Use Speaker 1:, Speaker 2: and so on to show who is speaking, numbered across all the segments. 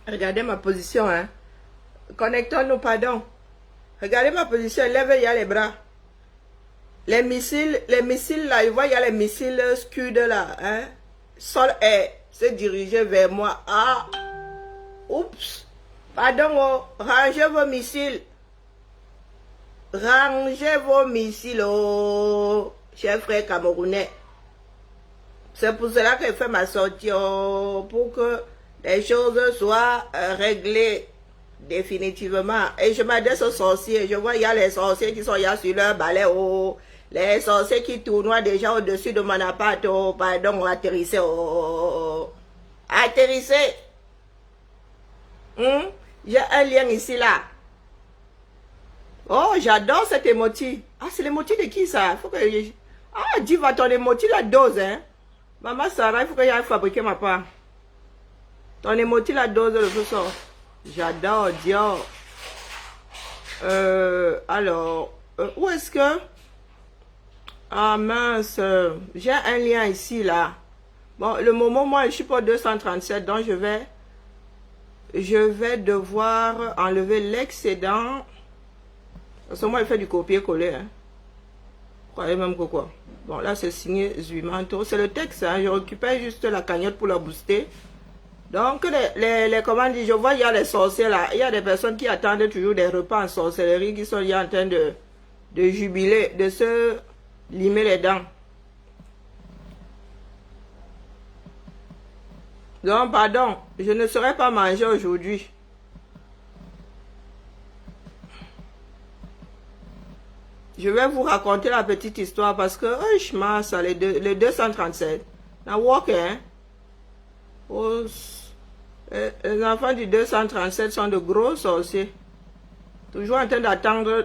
Speaker 1: Regardez ma position, hein. Connectons-nous, pardon. Regardez ma position, lève, il y a les bras. Les missiles là, il voit, il y a les missiles Scud là, hein. Sol air, se diriger vers moi. Ah, oups. Pardon, oh. Rangez vos missiles. Rangez vos missiles, oh, chers frères camerounais. C'est pour cela que je fais ma sortie, oh, pour que les choses soient réglées définitivement. Et je m'adresse aux sorciers. Je vois, il y a les sorciers qui sont là sur leur balai, oh. Les sorciers qui tournoient déjà au-dessus de mon appart, oh, pardon, atterrissez, oh. Atterrissez. J'ai un lien ici, là. Oh, j'adore cet émoji. Ah, c'est l'émoji de qui, ça? Faut que... Ah, dis, va ton émoji, la dose, hein. Maman Sarah, il faut que j'aille fabriquer ma part. Ton émoji, la dose, le feu sort. J'adore, Dior. Alors, où est-ce que... Ah, mince. J'ai un lien ici, là. Bon, le moment, moi, je suis pas 237, donc je vais devoir enlever l'excédent. Parce que moi, je fais du copier-coller. Hein. Vous croyez même que quoi? Bon, là, c'est signé Zuimanto. C'est le texte. Hein. Je récupère juste la cagnotte pour la booster. Donc, les commandes, je vois, il y a les sorciers là. Il y a des personnes qui attendent toujours des repas en sorcellerie qui sont en train de jubiler, de se limer les dents. Donc, pardon, je ne saurais pas manger aujourd'hui. Je vais vous raconter la petite histoire parce que, oh, je masse, les 237. Now, walk, hein? Oh, les enfants du 237 sont de gros sorciers. Toujours en train d'attendre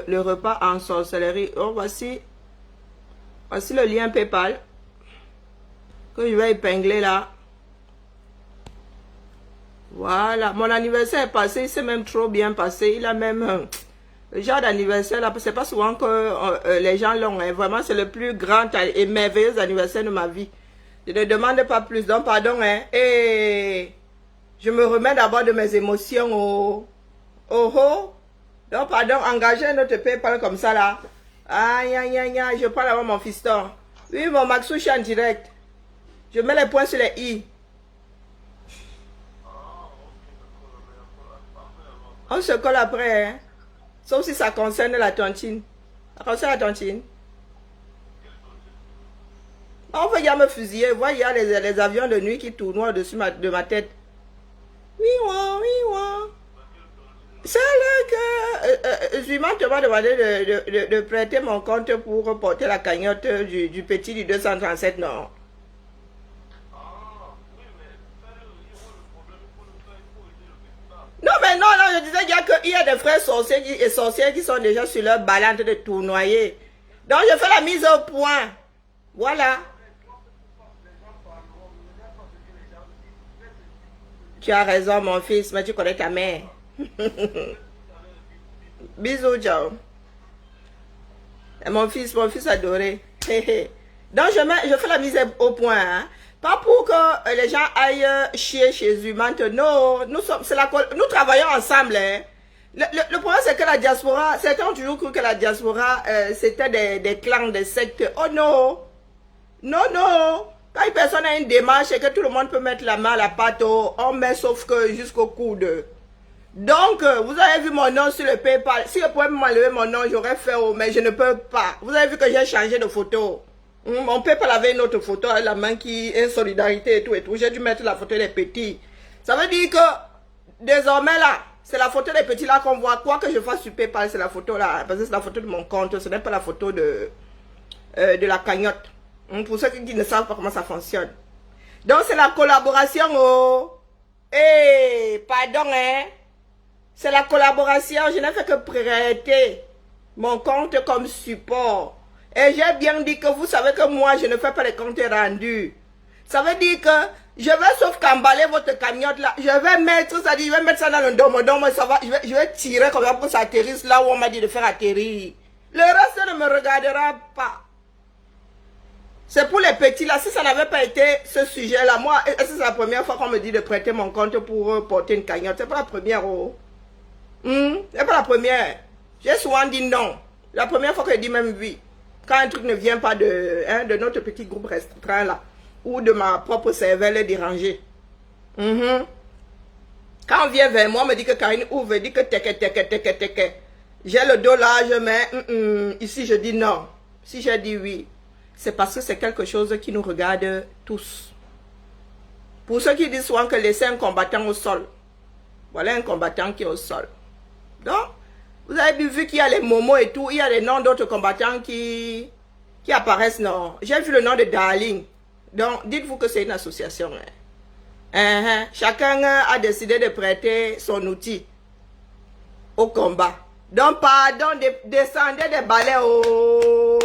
Speaker 1: le repas en sorcellerie. Oh, voici le lien PayPal que je vais épingler là. Voilà, mon anniversaire est passé, il s'est même trop bien passé. Il a même... le genre d'anniversaire là, c'est pas souvent que les gens l'ont. Hein. Vraiment, c'est le plus grand et merveilleux anniversaire de ma vie. Je ne demande pas plus. Donc, pardon. Hein. Et je me remets d'abord de mes émotions. Oh. Oh, oh. Donc, pardon, engagez un autre PayPal comme ça là. Aïe, aïe, aïe, aïe. Je prends d'abord mon fiston. Oui, mon Maxou, je suis en direct. Je mets les points sur les i. On se colle après, hein. Sauf si ça concerne la tontine. Ça concerne la tontine. On va y me fusiller. Vous voyez, il y a les avions de nuit qui tournent au-dessus de ma tête. Oui, ouais. C'est là que Zuiman te m'a demandé de prêter mon compte pour porter la cagnotte du petit du 237, non. Non, mais non, je disais qu'il y a des frères sorciers et sorcières qui sont déjà sur leur balade de tournoyer. Donc, je fais la mise au point. Voilà. Tu as raison, mon fils, mais tu connais ta mère. Bisous, ciao. Et mon fils adoré. Donc, je fais la mise au point. Hein. Pas pour que les gens aillent chier chez Zuiman. Non, nous travaillons ensemble. Hein. Le problème, c'est que la diaspora, certains ont toujours cru que la diaspora, c'était des clans, des sectes. Oh non. Non. Quand une personne a une démarche et que tout le monde peut mettre la main à la pâte, on met sauf que jusqu'au coude. Donc, vous avez vu mon nom sur le PayPal. Si je pouvais m'enlever mon nom, j'aurais fait, mais je ne peux pas. Vous avez vu que j'ai changé de photo. Mon PayPal avait une autre photo avec la main qui est solidarité et tout. J'ai dû mettre la photo des petits. Ça veut dire que, désormais là, c'est la photo des petits là qu'on voit. Quoi que je fasse sur PayPal, c'est la photo là. Parce que c'est la photo de mon compte. Ce n'est pas la photo de la cagnotte. Pour ceux qui ne savent pas comment ça fonctionne. Donc, c'est la collaboration, oh. Pardon, hein. C'est la collaboration. Je n'ai fait que prêter mon compte comme support. Et j'ai bien dit que vous savez que moi, je ne fais pas les comptes rendus. Ça veut dire que je vais sauf qu'emballer votre cagnotte là. Je vais mettre ça, je vais mettre ça dans le domo, ça va. Je vais tirer comme ça pour que ça atterrisse là où on m'a dit de faire atterrir. Le reste ne me regardera pas. C'est pour les petits là. Si ça n'avait pas été ce sujet-là, moi, est-ce que c'est la première fois qu'on me dit de prêter mon compte pour porter une cagnotte? C'est pas la première, oh. C'est pas la première. J'ai souvent dit non. La première fois que je dis même oui. Quand un truc ne vient pas de notre petit groupe restreint là, ou de ma propre cervelle dérangée. Quand on vient vers moi, on me dit que Karine ouvre, dit que teke. J'ai le dos là, je mets, ici je dis non. Si j'ai dit oui, c'est parce que c'est quelque chose qui nous regarde tous. Pour ceux qui disent souvent que laisser un combattant au sol, voilà un combattant qui est au sol. Donc, vous avez vu qu'il y a les momos et tout, il y a les noms d'autres combattants qui apparaissent, non. J'ai vu le nom de Darling. Donc, dites-vous que c'est une association. Chacun a décidé de prêter son outil au combat. Donc, pardon, descendez des balais. Oh.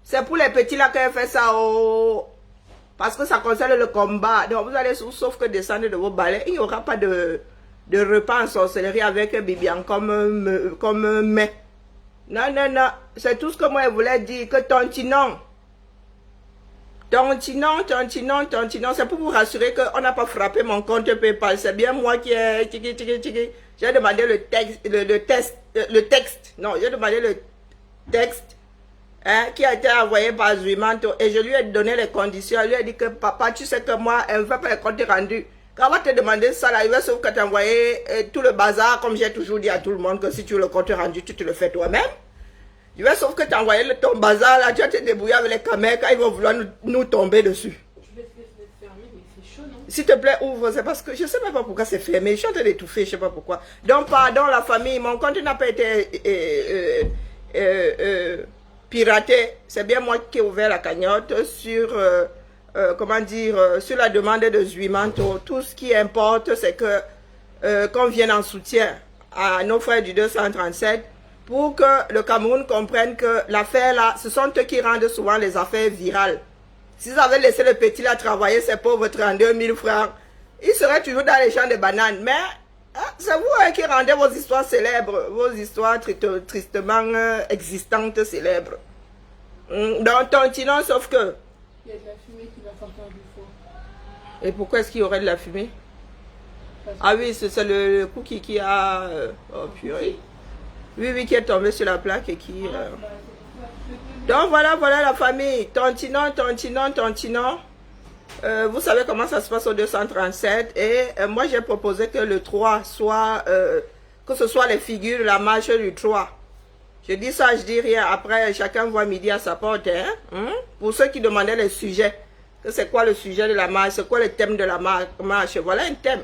Speaker 1: C'est pour les petits là qu'elle fait ça. Oh. Parce que ça concerne le combat. Donc, vous allez, sauf que descendre de vos balais, il n'y aura pas de repas en sorcellerie avec Bibian comme mets. Non. C'est tout ce que moi je voulais dire. Que tontinon, c'est pour vous rassurer qu'on n'a pas frappé mon compte PayPal. C'est bien moi qui ai... J'ai demandé le texte. Non, j'ai demandé le texte qui a été envoyé par Zuimanto. Et je lui ai donné les conditions. Je lui ai dit que papa, tu sais que moi, elle ne fait pas les comptes rendus. Quand on va te demander ça, là, il va sauf que t'envoyer tout le bazar, comme j'ai toujours dit à tout le monde, que si tu veux le compte rendu, tu te le fais toi-même. Il va sauf que t'envoyer ton bazar, là, tu vas te débrouiller avec les caméras quand ils vont vouloir nous tomber dessus.
Speaker 2: Je vais fermer, mais c'est chaud, non?
Speaker 1: S'il te plaît, ouvre, c'est parce que je ne sais même pas pourquoi c'est fermé. Je suis en train d'étouffer, je ne sais pas pourquoi. Donc, pardon la famille, mon compte n'a pas été piraté. C'est bien moi qui ai ouvert la cagnotte sur... sur la demande de Zuimanto. Tout ce qui importe, c'est que qu'on vienne en soutien à nos frères du 237 pour que le Cameroun comprenne que l'affaire là, ce sont eux qui rendent souvent les affaires virales. S'ils avaient laissé le petit là travailler ses pauvres 32 000 francs, il serait toujours dans les champs de bananes. Mais c'est vous qui rendez vos histoires célèbres, vos histoires tristement existantes célèbres. Donc, tontinon, sauf que...
Speaker 2: Il y a de la fumée qui va sortir du four.
Speaker 1: Et pourquoi est-ce qu'il y aurait de la fumée? Ah oui, c'est le cookie qui a... oh purée. Oui, qui est tombé sur la plaque et qui... Donc voilà la famille. Tontinon. Vous savez comment ça se passe au 237. Et moi, j'ai proposé que le 3 soit... que ce soit les figures de la marche du 3. Je dis ça, je dis rien. Après, chacun voit midi à sa porte. Pour ceux qui demandaient les sujets, que c'est quoi le sujet de la marche, c'est quoi le thème de la marche. Voilà un thème.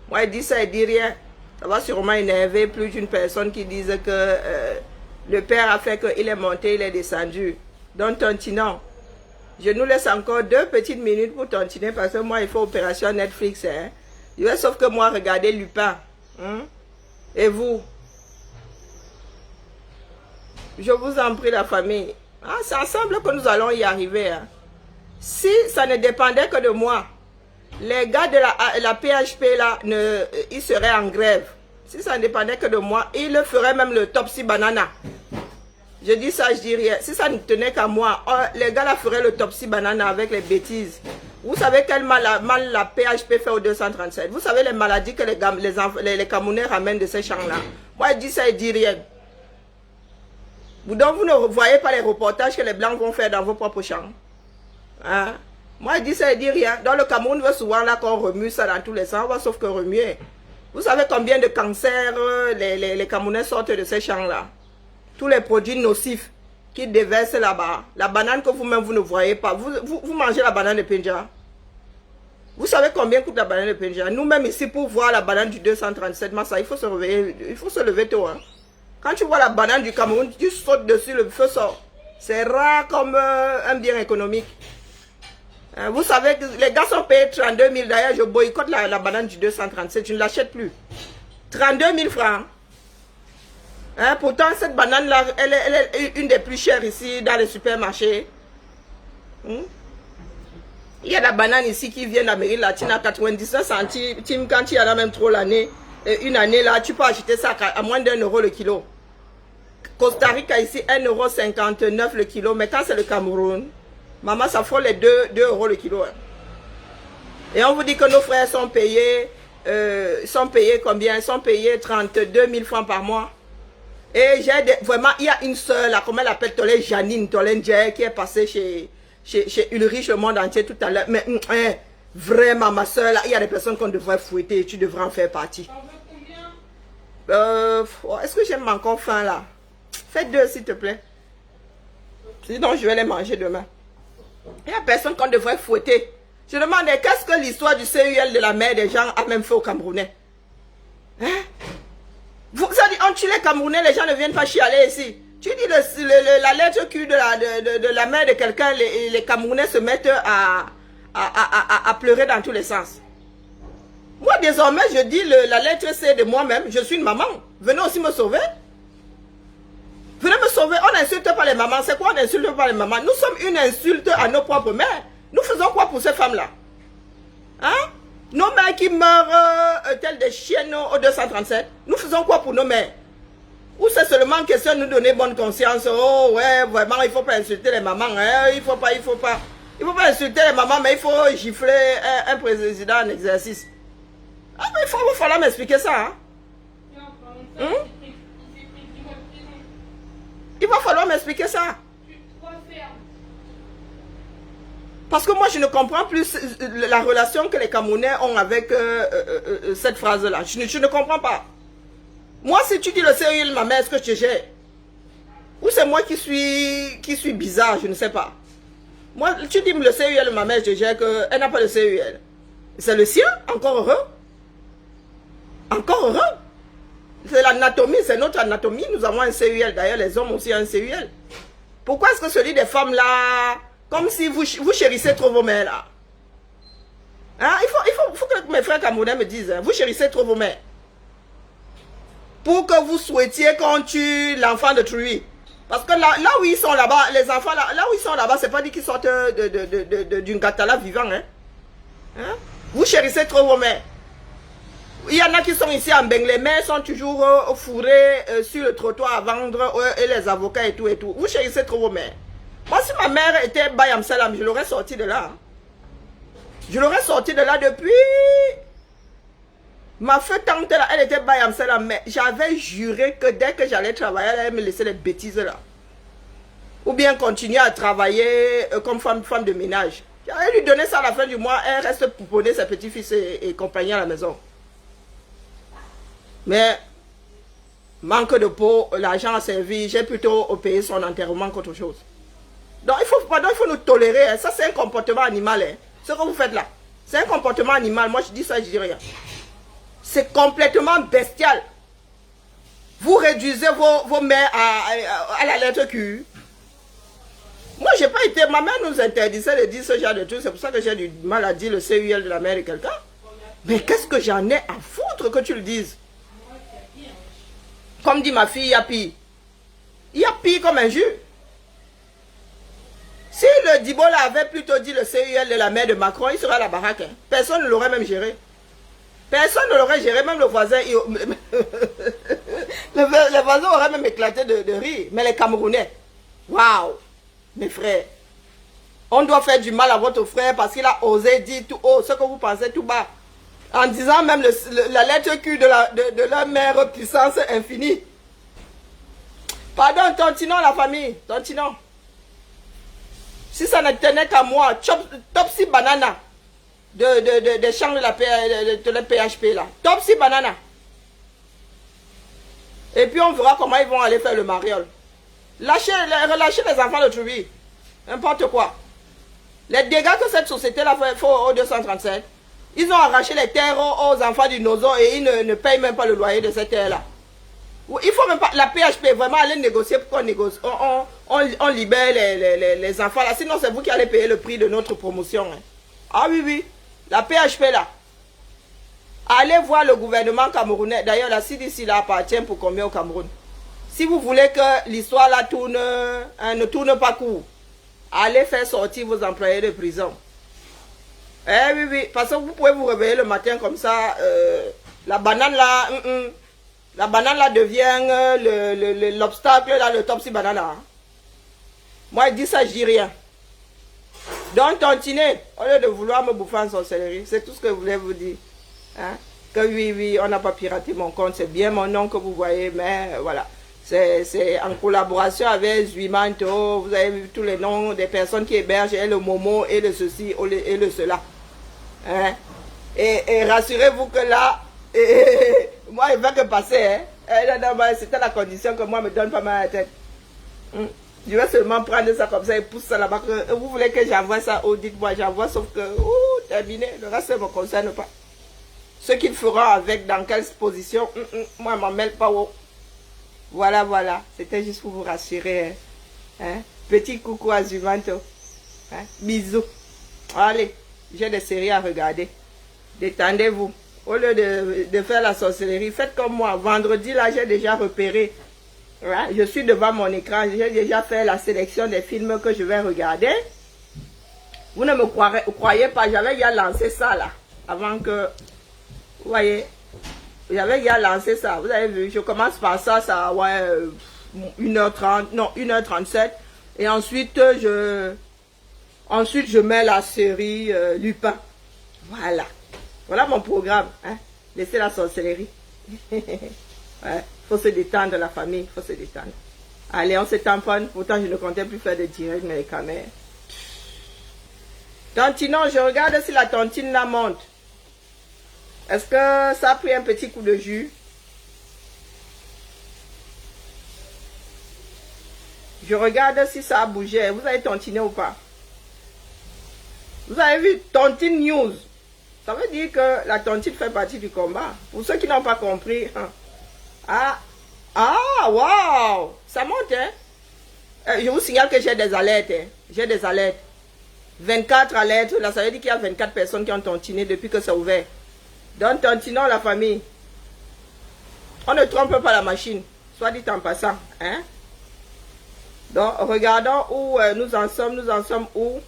Speaker 1: Moi, je dis ça, je dis rien. Ça va sûrement énerver plus d'une personne qui dise que le père a fait qu'il est monté, il est descendu. Donc, tontinon. Je nous laisse encore 2 petites minutes pour tontiner parce que moi, il faut opération Netflix. Je vais sauf que moi, regarder Lupin. Et vous? Je vous en prie, la famille. C'est ensemble que nous allons y arriver. Si ça ne dépendait que de moi, les gars de la PHP, là, ils seraient en grève. Si ça ne dépendait que de moi, ils feraient même le Topsy Banana. Je dis ça, je dis rien. Si ça ne tenait qu'à moi, les gars là feraient le Topsy Banana avec les bêtises. Vous savez quel mal la PHP fait au 237? Vous savez les maladies que les Camerounais ramènent de ces champs-là? Moi, je dis ça, je dis rien. Donc, vous ne voyez pas les reportages que les Blancs vont faire dans vos propres champs. Moi, je dis ça, je dis rien. Dans le Cameroun, on veut souvent là qu'on remue ça dans tous les sens. On va sauf que remuer. Vous savez combien de cancers les Camerounais sortent de ces champs-là? Tous les produits nocifs qui déversent là-bas. La banane que vous-même, vous ne voyez pas. Vous mangez la banane de Pendja. Vous savez combien coûte la banane de Pendja? Nous-mêmes ici, pour voir la banane du 237 Massa, il faut se réveiller. Il faut se lever tôt. Quand tu vois la banane du Cameroun, tu sautes dessus, le feu sort. C'est rare comme un bien économique. Vous savez que les gars sont payés 32 000. D'ailleurs, je boycotte la banane du 237. Je ne l'achète plus. 32 000 francs. Pourtant, cette banane-là, elle est une des plus chères ici dans les supermarchés. Il y a la banane ici qui vient d'Amérique latine à 99 centimes. Quand il y en a même trop l'année, une année là, tu peux acheter ça à moins d'1 euro le kilo. Costa Rica ici, 1,59 € le kilo. Mais quand c'est le Cameroun, Maman, ça frôle les 2 euros le kilo. Hein. Et on vous dit que nos frères sont payés combien? Ils sont payés 32 000 francs par mois. Et vraiment, il y a une soeur là, comment elle appelle, Janine Tolenjer, qui est passée chez Ulrich le monde entier tout à l'heure. Mais vraiment, ma soeur là, il y a des personnes qu'on devrait fouetter et tu devrais en faire partie. Est-ce que j'aime encore faim là? Fais 2 s'il te plaît. Sinon, je vais les manger demain. Il y a personne qu'on devrait fouetter. Je demande, qu'est-ce que l'histoire du CUL de la mère des gens a même fait aux Camerounais? Hein? Vous avez dit, on tue les Camerounais, les gens ne viennent pas chialer ici. Tu dis la lettre Q de la mère de quelqu'un, les Camerounais se mettent à pleurer dans tous les sens. Moi, désormais, je dis la lettre C de moi-même, je suis une maman. Venez aussi me sauver. Venez me sauver. On n'insulte pas les mamans. C'est quoi on n'insulte pas les mamans? Nous sommes une insulte à nos propres mères. Nous faisons quoi pour ces femmes-là? Hein? Nos mères qui meurent telles des chiennes au 237. Nous faisons quoi pour nos mères? Ou c'est seulement question de nous donner bonne conscience? Oh ouais, vraiment, il ne faut pas insulter les mamans. Hein? Il ne faut pas insulter les mamans, mais il faut gifler un président en exercice. Ah, mais il va falloir m'expliquer ça. Hein? Il va falloir m'expliquer ça. Parce que moi, je ne comprends plus la relation que les Camerounais ont avec cette phrase-là. Je ne comprends pas. Moi, si tu dis le CUL, ma mère, est-ce que tu gères? Ou c'est moi qui suis bizarre, je ne sais pas. Moi, tu dis le CUL, ma mère, je gère qu'elle n'a pas de CUL. C'est le sien, encore heureux. Encore heureux. C'est l'anatomie, c'est notre anatomie. Nous avons un CUL. D'ailleurs, les hommes aussi ont un CUL. Pourquoi est-ce que celui des femmes là, comme si vous chérissez trop vos mères là? Hein? Il faut que mes frères camerounais me disent, hein, vous chérissez trop vos mères. Pour que vous souhaitiez qu'on tue l'enfant de Trui. Parce que là où ils sont là-bas, les enfants là où ils sont là-bas, c'est pas dit qu'ils sortent d'une Gatala vivant. Hein? Hein? Vous chérissez trop vos mères. Il y en a qui sont ici en Beng, les mères sont toujours fourrées sur le trottoir à vendre et les avocats et tout et tout. Vous chérissez trop vos mères. Moi, si ma mère était Bayam Salam, je l'aurais sorti de là. Hein. Je l'aurais sorti de là depuis... Ma feu tante là, elle était Bayam Salam, mais j'avais juré que dès que j'allais travailler, elle allait me laisser les bêtises là. Ou bien continuer à travailler comme femme de ménage. J'allais lui donner ça à la fin du mois, elle reste pouponner ses petits-fils et compagnie à la maison. Mais, manque de peau, l'argent a servi, j'ai plutôt payé son enterrement qu'autre chose. Donc, il faut nous tolérer. Hein. Ça, c'est un comportement animal. Hein. Ce que vous faites là, c'est un comportement animal. Moi, je dis ça, je dis rien. C'est complètement bestial. Vous réduisez vos mères à la lettre Q. Moi, j'ai pas été... Ma mère nous interdisait de dire ce genre de trucs. C'est pour ça que j'ai du mal à dire le CUL de la mère de quelqu'un. Mais qu'est-ce que j'en ai à foutre que tu le dises? Comme dit ma fille, il y a pire. Il y a pire comme injure. Si le Dibola avait plutôt dit le CUL de la mère de Macron, il serait à la baraque. Hein. Personne ne l'aurait même géré. Personne ne l'aurait géré, même le voisin. Le voisin aurait même éclaté de rire. Mais les Camerounais, waouh, mes frères. On doit faire du mal à votre frère parce qu'il a osé dire tout haut ce que vous pensez tout bas. En disant même la lettre Q de leur mère puissance infinie. Pardon, tontinon la famille, tontinon. Si ça ne tenait qu'à moi, Topsy Banana des champs de la PHP là. Topsy Banana. Et puis on verra comment ils vont aller faire le mariole. Relâchez les enfants de Trui. N'importe quoi. Les dégâts que cette société là fait au 237. Ils ont arraché les terres aux enfants du Nozo et ils ne payent même pas le loyer de cette terre-là. Il faut même pas, la PHP, vraiment aller négocier pour qu'on négocie. On libère les enfants là. Sinon, c'est vous qui allez payer le prix de notre promotion. Hein. Ah oui, oui. La PHP là. Allez voir le gouvernement camerounais. D'ailleurs, la CDC là appartient pour combien au Cameroun? Si vous voulez que l'histoire là tourne, hein, ne tourne pas court, allez faire sortir vos employés de prison. Eh oui, oui, parce que vous pouvez vous réveiller le matin comme ça, la banane là, la banane là devient l'obstacle là, le Topsy Banana. Moi, je dis ça, je dis rien. Donc, tontiner, au lieu de vouloir me bouffer en sorcellerie, c'est tout ce que je voulais vous dire. Hein? Que oui, oui, on n'a pas piraté mon compte, c'est bien mon nom que vous voyez, mais voilà. C'est en collaboration avec Zuimanto, vous avez vu tous les noms des personnes qui hébergent, et le Momo, et le ceci, et le cela. Hein? Et rassurez-vous que là, moi, il va que passer. Hein? C'était la condition que moi, me donne pas mal à la tête. Je vais seulement prendre ça comme ça et pousser ça là-bas. Vous voulez que j'envoie ça? Oh, dites-moi, j'envoie, sauf que, terminé, le reste ne me concerne pas. Ce qu'il fera avec, dans quelle position, moi, je m'en mêle pas. Oh. Voilà, voilà, c'était juste pour vous rassurer. Hein? Petit coucou à Zumanto. Hein? Bisous. Allez, j'ai des séries à regarder. Détendez-vous. Au lieu de faire la sorcellerie, faites comme moi. Vendredi, là, j'ai déjà repéré. Ouais, je suis devant mon écran. J'ai déjà fait la sélection des films que je vais regarder. Vous ne me croyez pas. J'avais déjà lancé ça, là. Avant que... Vous voyez, j'avais déjà lancé ça. Vous avez vu, je commence par ça, ouais, 1h30, non, 1h37. Et ensuite, je mets la série Lupin. Voilà. Voilà mon programme. Hein? Laissez la sorcellerie. Ouais, faut se détendre, la famille. Faut se détendre. Allez, on se tamponne. Pourtant, je ne comptais plus faire de direct, mais quand même. Tantinon, je regarde si la tontine la monte. Est-ce que ça a pris un petit coup de jus? Je regarde si ça a bougé. Vous avez tontiné ou pas? Vous avez vu Tontine News? Ça veut dire que la tontine fait partie du combat. Pour ceux qui n'ont pas compris. Hein. Waouh! Ça monte, hein? Je vous signale que j'ai des alertes. Hein. J'ai des alertes. 24 alertes. Là, ça veut dire qu'il y a 24 personnes qui ont tontiné depuis que c'est ouvert. Donc, tontinons la famille. On ne trompe pas la machine. Soit dit en passant. Hein? Donc, regardons où nous en sommes. Nous en sommes où?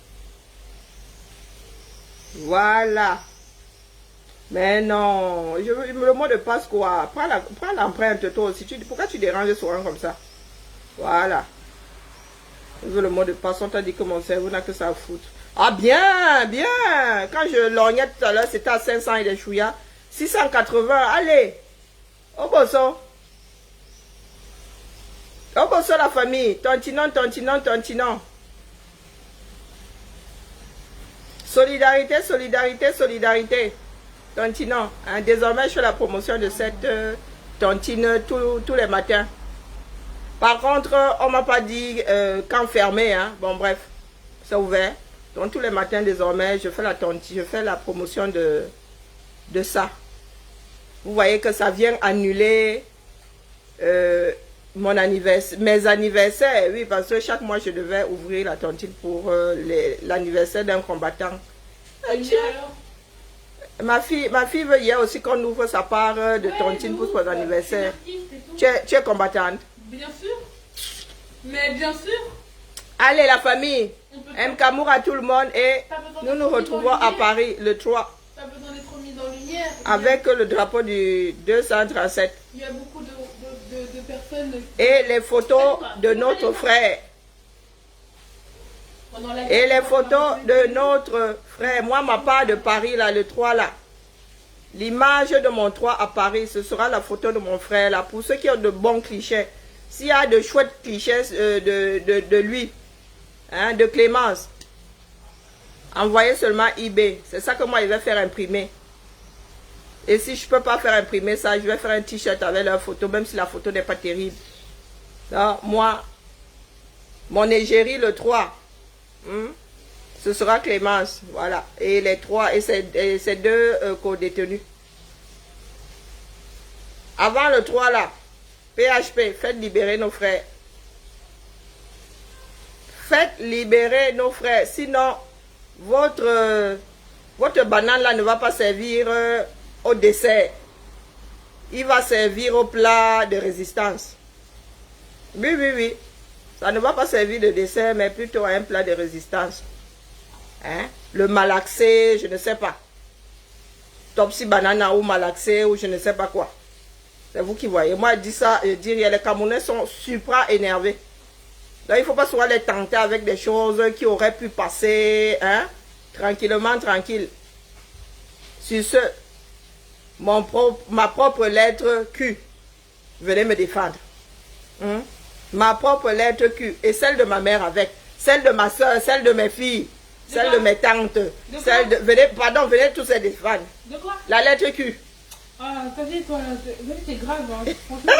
Speaker 1: Voilà. Mais non. Le mot de passe quoi? Prends l'empreinte toi aussi. Pourquoi tu déranges souvent comme ça? Voilà. Le mot de passe, on t'a dit que mon cerveau n'a que ça à foutre. Ah bien, bien. Quand je lorgnais tout à l'heure, c'était à 500 et des chouïas. 680, allez. Au bosso. Au bosso la famille. Tontinon, tontinon, tontinon. Solidarité, solidarité, solidarité. Tontinon. Hein, désormais, je fais la promotion de cette tontine tous les matins. Par contre, on m'a pas dit quand fermer. Hein. Bon, bref, c'est ouvert. Donc, tous les matins, désormais, je fais la tontine, je fais la promotion de ça. Vous voyez que ça vient annuler mon anniversaire, mes anniversaires. Oui, parce que chaque mois, je devais ouvrir la tontine pour l'anniversaire d'un combattant. Ma fille veut hier aussi qu'on ouvre sa part de tontine pour son anniversaire. Tu es combattante?
Speaker 2: Bien sûr. Mais bien sûr.
Speaker 1: Allez, la famille. M. Kamour à tout le monde et nous nous retrouvons à Paris le 3.
Speaker 2: T'as besoin d'être mis en lumière.
Speaker 1: Avec le drapeau du 237.
Speaker 2: Il y a beaucoup de personnes.
Speaker 1: Et les photos de notre frère. Et les photos de notre frère. Moi, ma part de Paris, là, le 3, là. L'image de mon 3 à Paris, ce sera la photo de mon frère, là. Pour ceux qui ont de bons clichés. S'il y a de chouettes clichés de lui, hein, de Clémence, envoyez seulement eBay. C'est ça que moi, je vais faire imprimer. Et si je ne peux pas faire imprimer ça, je vais faire un t-shirt avec leur photo, même si la photo n'est pas terrible. Donc, moi, mon égérie, le 3, ce sera Clémence. Voilà. Et les 3, et ces deux co-détenus. Avant le 3, là, PHP, faites libérer nos frères. Faites libérer nos frères. Sinon, votre banane là ne va pas servir au dessert. Il va servir au plat de résistance. Oui, oui, oui. Ça ne va pas servir de dessert, mais plutôt à un plat de résistance. Hein? Le malaxé, je ne sais pas. Topsy banana ou malaxé ou je ne sais pas quoi. C'est vous qui voyez. Moi, je dis ça, je dis rien. Les Camerounais sont supra énervés. Donc, il ne faut pas souvent les tenter avec des choses qui auraient pu passer, hein, tranquillement, tranquille. Sur ce, ma propre lettre Q, venez me défendre. Hein? Ma propre lettre Q, et celle de ma mère avec, celle de ma soeur, celle de mes filles, celle de mes tantes, celle de, venez tous les défendre.
Speaker 2: De quoi?
Speaker 1: La lettre Q.
Speaker 2: Ah, t'as dit, toi, t'es grave, hein. Franchement,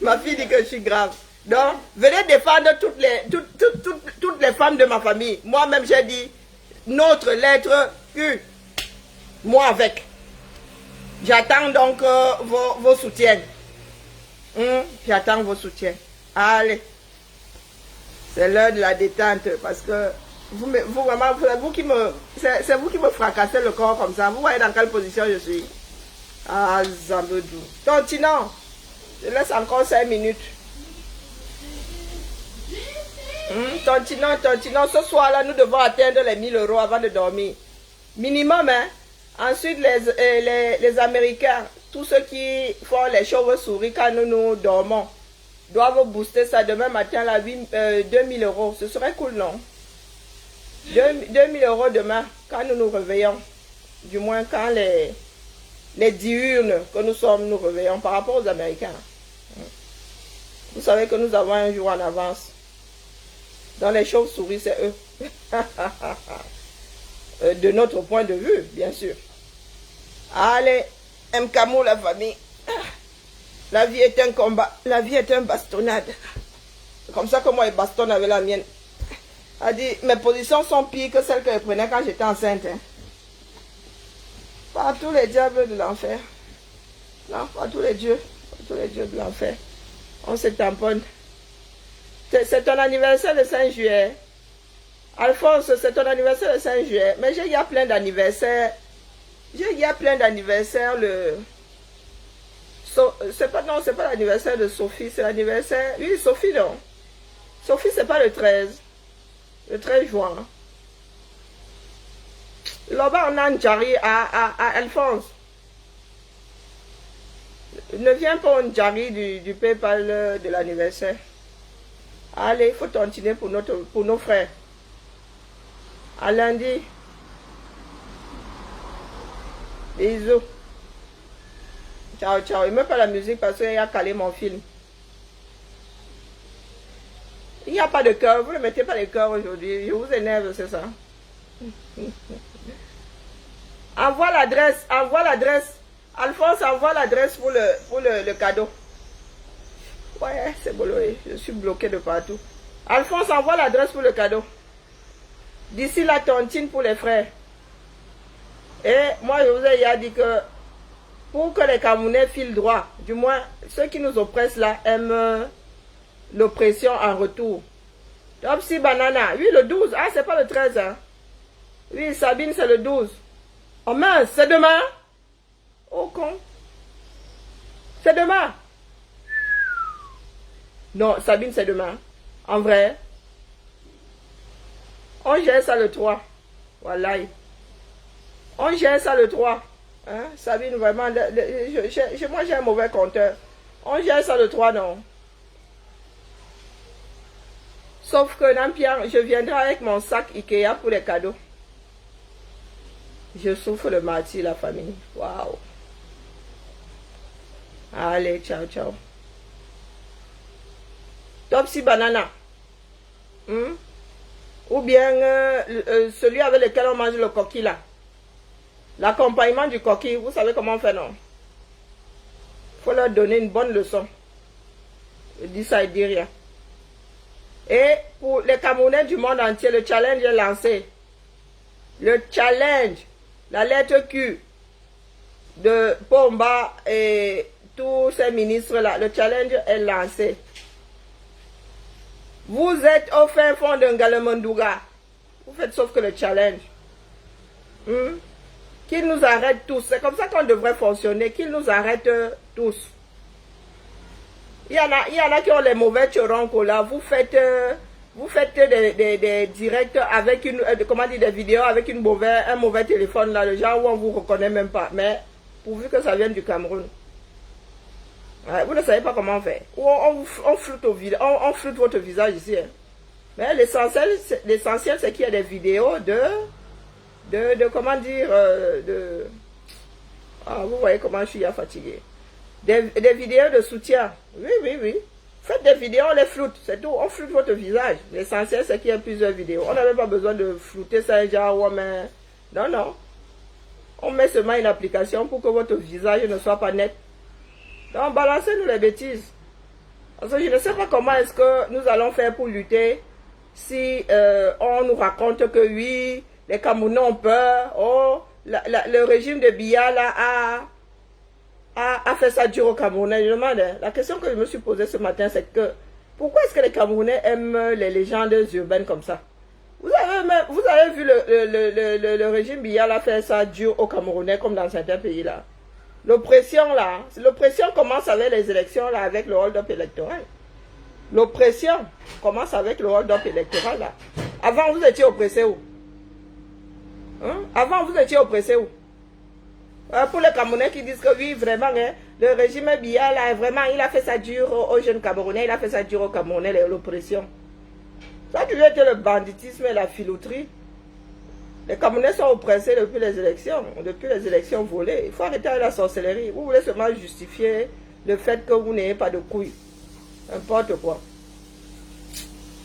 Speaker 1: Ma fille dit que je suis grave. Donc, venez défendre toutes les femmes de ma famille. Moi-même, j'ai dit, notre lettre Q. Moi avec. J'attends donc vos soutiens. J'attends vos soutiens. Allez. C'est l'heure de la détente parce que vous vraiment, c'est vous qui me fracassez le corps comme ça. Vous voyez dans quelle position je suis. Ah, Zambedou. Tontinant. Je laisse encore 5 minutes. Tontinant. Ce soir-là, nous devons atteindre les 1000 € avant de dormir. Minimum, hein. Ensuite, les Américains, tous ceux qui font les chauves-souris quand nous dormons, doivent booster ça demain matin à 2000 €. Ce serait cool, non? 2000 € demain, quand nous nous réveillons. Du moins, quand les diurnes que nous sommes nous réveillons par rapport aux Américains. Vous savez que nous avons un jour en avance. Dans les chauves-souris, c'est eux. De notre point de vue, bien sûr. Allez, Mkamou, la famille. La vie est un combat. La vie est un bastonnade. C'est comme ça que moi, je bastonne avec la mienne. Elle dit, mes positions sont pires que celles que je prenais quand j'étais enceinte. Hein. Pas tous les diables de l'enfer. Non, pas tous les dieux. Pas tous les dieux de l'enfer. On se tamponne. C'est ton anniversaire le 5 juillet. Alphonse, c'est ton anniversaire le 5 juillet. Mais il y a plein d'anniversaires. Il y a plein d'anniversaires le... c'est pas l'anniversaire de Sophie, c'est l'anniversaire... Oui, Sophie, non. Sophie, c'est pas le 13. Le 13 juin. Là-bas, on a un Njari à Alphonse. Ne viens pas au Njari du PayPal de l'anniversaire. Allez, il faut continuer pour nos frères. À lundi. Bisous. Ciao, ciao. Il ne met pas la musique parce qu'il a calé mon film. Il n'y a pas de cœur. Vous ne mettez pas les cœurs aujourd'hui. Je vous énerve, c'est ça. Envoie l'adresse. Envoie l'adresse. Alphonse, envoie l'adresse pour le cadeau. Ouais, c'est boulot. Je suis bloqué de partout. Alphonse, envoie l'adresse pour le cadeau. D'ici la tontine pour les frères. Et moi, je vous ai déjà dit que pour que les Camerounais filent droit, du moins, ceux qui nous oppressent là aiment l'oppression en retour. Topsy Banana, oui, le 12. Ah, c'est pas le 13, hein. Oui, Sabine, c'est le 12. Oh mince, c'est demain. Oh con. C'est demain. Non, Sabine, c'est demain. En vrai. On gère ça le 3. Voilà. On gère ça le 3. Hein? Sabine, vraiment, moi j'ai un mauvais compteur. On gère ça le 3, non? Sauf que dans Pierre, je viendrai avec mon sac Ikea pour les cadeaux. Je souffre le martyr, la famille. Waouh. Allez, ciao, ciao. Topsy Banana. Ou bien celui avec lequel on mange le coquille là. L'accompagnement du coquille, vous savez comment on fait, non? Il faut leur donner une bonne leçon. Je dis ça, il dit rien. Et pour les Camerounais du monde entier, le challenge est lancé. Le challenge, la lettre Q de Pomba et tous ces ministres-là, le challenge est lancé. Vous êtes au fin fond d'un Galemandouga. Vous faites sauf que le challenge. Qu'ils nous arrêtent tous. C'est comme ça qu'on devrait fonctionner. Qu'ils nous arrêtent tous. Il y en a qui ont les mauvais choroncos là. Vous faites des directs avec des vidéos avec un mauvais téléphone là, le genre où on vous reconnaît même pas. Mais pourvu que ça vienne du Cameroun. Ouais, vous ne savez pas comment on fait. On floute votre visage ici. Hein. Mais l'essentiel, c'est qu'il y a des vidéos comment dire, ah, vous voyez comment je suis fatiguée. Des vidéos de soutien. Oui, oui, oui. Faites des vidéos, on les floute, c'est tout. On floute votre visage. L'essentiel, c'est qu'il y a plusieurs vidéos. On n'avait pas besoin de flouter ça, genre, ouais, mais... Non, non. On met seulement une application pour que votre visage ne soit pas net. Donc, balancez-nous les bêtises. Parce que je ne sais pas comment est-ce que nous allons faire pour lutter si on nous raconte que oui, les Camerounais ont peur. Oh, le régime de Biya là a fait ça dur aux Camerounais. Je demande, la question que je me suis posée ce matin, c'est que pourquoi est-ce que les Camerounais aiment les légendes urbaines comme ça? Vous avez vu le régime Biya là faire ça dur aux Camerounais comme dans certains pays là. L'oppression là, l'oppression commence avec les élections là, avec le hold-up électoral. L'oppression commence avec le hold-up électoral là. Avant vous étiez oppressé où? Hein? Avant vous étiez oppressé où? Pour les Camerounais qui disent que oui, vraiment, hein, le régime Biya là, vraiment, il a fait ça dur aux jeunes Camerounais, il a fait ça dur aux Camerounais, l'oppression. Ça a toujours été le banditisme et la filouterie. Les Camerounais sont oppressés depuis les élections volées. Il faut arrêter avec la sorcellerie. Vous voulez seulement justifier le fait que vous n'ayez pas de couilles. N'importe quoi.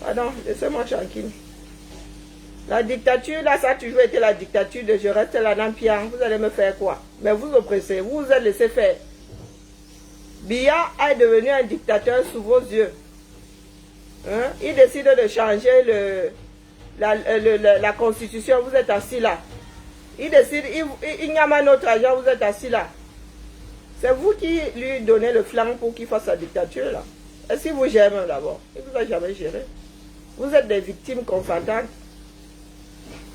Speaker 1: Pardon, laissez-moi tranquille. La dictature, là, ça a toujours été la dictature de je reste là dans Pian. Vous allez me faire quoi? Mais vous oppressez, vous vous êtes laissé faire. Biya est devenu un dictateur sous vos yeux. Hein? Il décide de changer la constitution, vous êtes assis là. Il décide, il n'y a pas notre agent, vous êtes assis là. C'est vous qui lui donnez le flanc pour qu'il fasse sa dictature là. Est-ce qu'il vous gère même d'abord? Il ne vous a jamais géré. Vous êtes des victimes consentantes.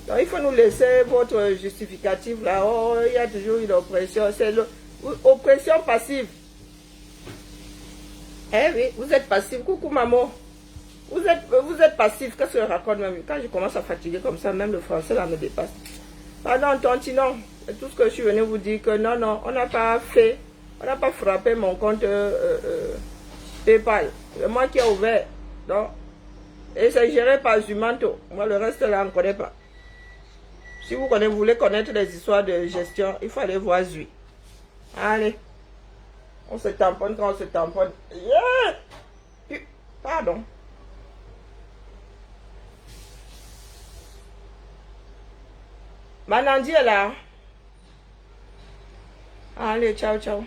Speaker 1: Donc il faut nous laisser votre justificatif là. Oh, il y a toujours une oppression. C'est l'oppression passive. Eh oui, vous êtes passif. Coucou maman. Vous êtes passif. Qu'est-ce que je raconte même? Quand je commence à fatiguer comme ça, même le français là me dépasse. Pardon, tontinon. C'est tout ce que je suis venu vous dire que non, non, on n'a pas fait. On n'a pas frappé mon compte PayPal. C'est moi qui ai ouvert. Donc, et c'est géré par Zumanto. Moi, le reste là, on ne connaît pas. Si vous voulez connaître les histoires de gestion, il faut aller voir Zui. Allez. On se tamponne quand on se tamponne. Yeah! Pardon. Manandi est là. Allez, ciao, ciao.